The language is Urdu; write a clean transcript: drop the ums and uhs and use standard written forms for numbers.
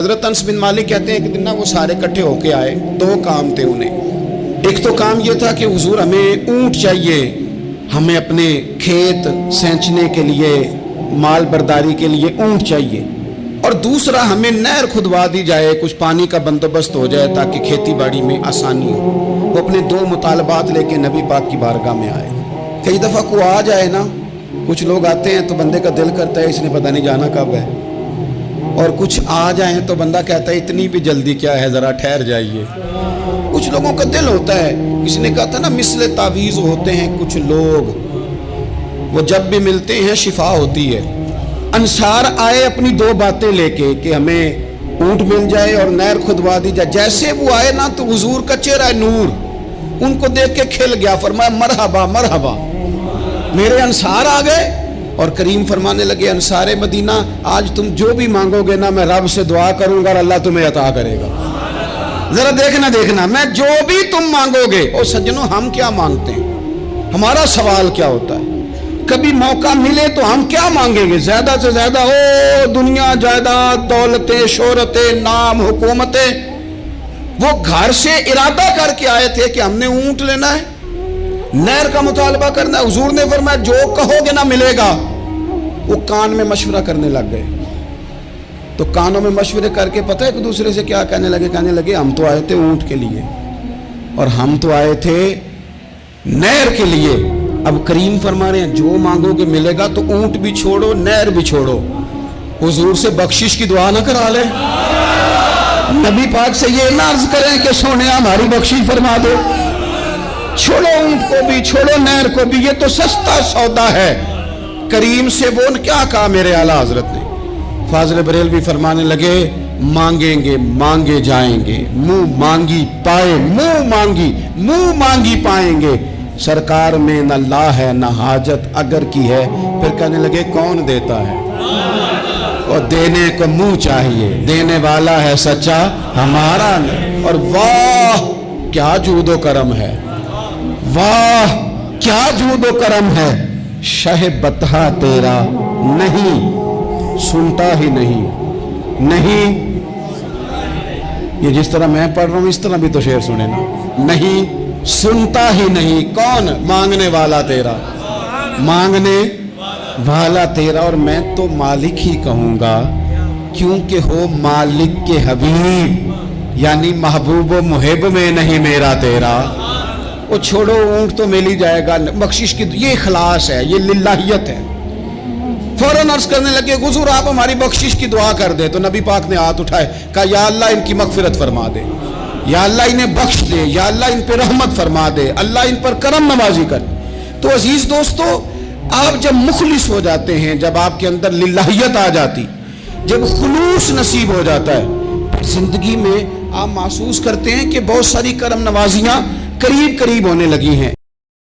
حضرت انس بن مالک کہتے ہیں کہ دن وہ سارے کٹھے ہو کے آئے، دو کام تھے انہیں۔ ایک تو کام یہ تھا کہ حضور ہمیں اونٹ چاہیے، ہمیں اپنے کھیت سینچنے کے لیے، مال برداری کے لیے اونٹ چاہیے، اور دوسرا ہمیں نہر کھدوا دی جائے، کچھ پانی کا بندوبست ہو جائے تاکہ کھیتی باڑی میں آسانی ہو۔ وہ اپنے دو مطالبات لے کے نبی پاک کی بارگاہ میں آئے۔ کئی دفعہ کو آ جائے نا، کچھ لوگ آتے ہیں تو بندے کا دل کرتا ہے اس نے پتہ نہیں جانا کب ہے، اور کچھ آ جائیں تو بندہ کہتا ہے اتنی بھی جلدی کیا ہے، ذرا ٹھہر جائیے۔ کچھ لوگوں کا دل ہوتا ہے، کسی نے کہا تھا نا مثل تعویذ ہوتے ہیں کچھ لوگ، وہ جب بھی ملتے ہیں شفا ہوتی ہے۔ انصار آئے اپنی دو باتیں لے کے کہ ہمیں اونٹ مل جائے اور نہر کھدوا دی جائے۔ جیسے وہ آئے نا تو حضور کا چہرہ نور ان کو دیکھ کے کھل گیا، فرمایا مرحبا مرحبا، میرے انصار آ گئے۔ اور کریم فرمانے لگے انصار مدینہ، آج تم جو بھی مانگو گے نا میں رب سے دعا کروں گا اور اللہ تمہیں عطا کرے گا۔ ذرا دیکھنا میں جو بھی تم مانگو گے۔ اور سجنوں ہم کیا مانگتے ہیں، ہمارا سوال کیا ہوتا ہے؟ کبھی موقع ملے تو ہم کیا مانگیں گے؟ زیادہ سے زیادہ او دنیا جائیداد، دولتیں، شہرتیں، نام، حکومتیں۔ وہ گھر سے ارادہ کر کے آئے تھے کہ ہم نے اونٹ لینا ہے، نہر کا مطالبہ کرنا ہے۔ حضور نے فرمایا جو کہو گے نہ ملے گا۔ وہ کان میں مشورہ کرنے لگ گئے، تو کانوں میں مشورے کر کے پتہ ہے ایک دوسرے سے کیا کہنے لگے ہم تو آئے تھے اونٹ کے لیے اور ہم تو آئے تھے نہر کے لیے۔ اب کریم فرما رہے ہیں جو مانگو گے ملے گا، تو اونٹ بھی چھوڑو نہر بھی چھوڑو، حضور سے بخشش کی دعا نہ کرا لے، نبی پاک سے یہ نہ عرض کریں کہ سونے ہماری بخشش فرما دو۔ چھوڑو اونٹ کو بھی، چھوڑو نہر کو بھی، یہ تو سستا سودا ہے۔ کریم سے وہ کیا کہا میرے اعلیٰ حضرت نے؟ فاضل بریلوی فرمانے لگے مانگیں گے مانگے جائیں گے، منہ مانگی پائے منہ مانگی پائیں گے، سرکار میں نہ لا ہے نہ حاجت اگر کی ہے۔ پھر کہنے لگے کون دیتا ہے، اور دینے کو منہ چاہیے، دینے والا ہے سچا ہمارا نہیں۔ اور واہ کیا جود و کرم ہے، واہ کیا جود و کرم ہے، شہ بطحہ تیرا نہیں سنتا ہی نہیں۔ یہ جس طرح میں پڑھ رہا ہوں اس طرح بھی تو شعر سنے نا، نہیں سنتا ہی نہیں۔ کون؟ مانگنے والا تیرا، مانگنے والا تیرا۔ اور میں تو مالک ہی کہوں گا کیونکہ ہو مالک کے حبیب، یعنی محبوب و محب میں نہیں میرا تیرا۔ وہ چھوڑو اونٹ تو مل ہی جائے گا، بخشش کی یہ اخلاص ہے، یہ للہیت ہے۔ فوراً عرض کرنے لگے حضور آپ ہماری بخشش کی دعا کر دے۔ تو نبی پاک نے ہاتھ اٹھائے، کہا یا اللہ ان کی مغفرت فرما دے، یا اللہ انہیں بخش دے، یا اللہ ان پہ رحمت فرما دے، اللہ ان پر کرم نوازی کر۔ تو عزیز دوستو، آپ جب مخلص ہو جاتے ہیں، جب آپ کے اندر للہیت آ جاتی، جب خلوص نصیب ہو جاتا ہے، پھر زندگی میں آپ محسوس کرتے ہیں کہ بہت ساری کرم نوازیاں قریب ہونے لگی ہیں۔